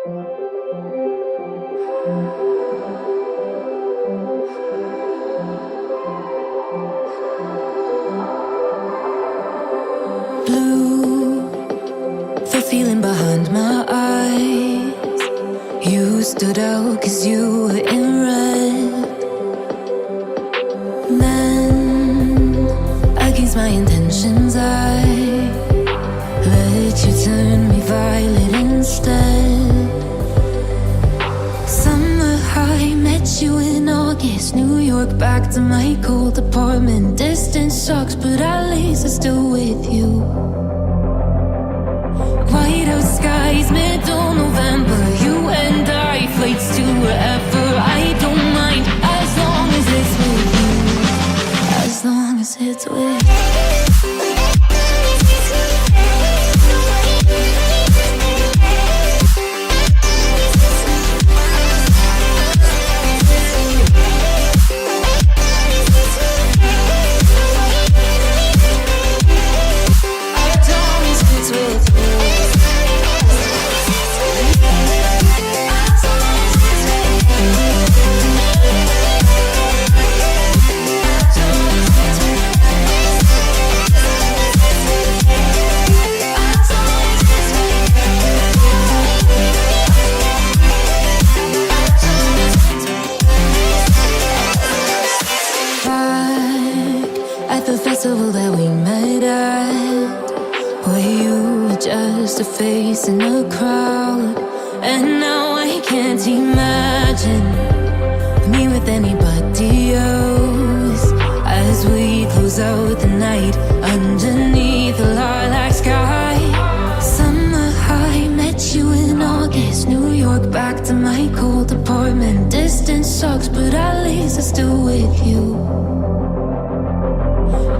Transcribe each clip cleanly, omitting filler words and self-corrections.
Blue, the feeling behind my eyes. You stood out 'cause you were in red. Then, against my intentions, I let you turn me violet instead. Summer high, met you in August. New York, back to my cold apartment. Distance sucks, but at least I'm still with you. Whiteout skies, middle November. You and I, flights to wherever. I don't mind, as long as it's with you. As long as it's with you. The festival that we met at, where you were just a face in a crowd. And now I can't imagine me with anybody else. As we close out the night underneath the lilac sky. Summer high, met you in August. New York, back to my cold apartment. Distance sucks, but at least I'm still with you.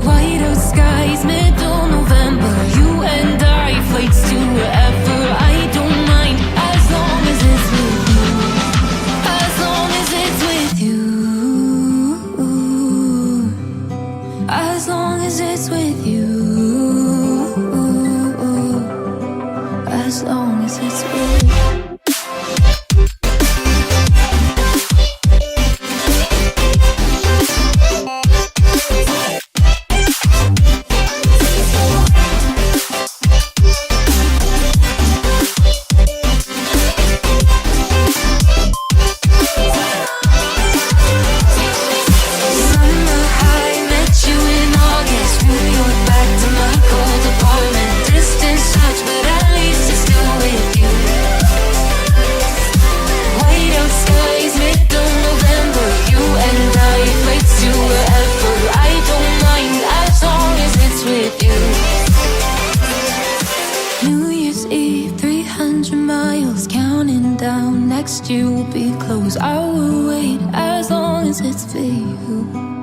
Whiteout skies, middle November. You and I, flights to wherever. I don't mind, as long as it's with you. As long as it's with you. As long as it's with you. As long as it's with you. New Year's Eve, 300 miles, counting down. Next year will be close. I will wait as long as it's for you.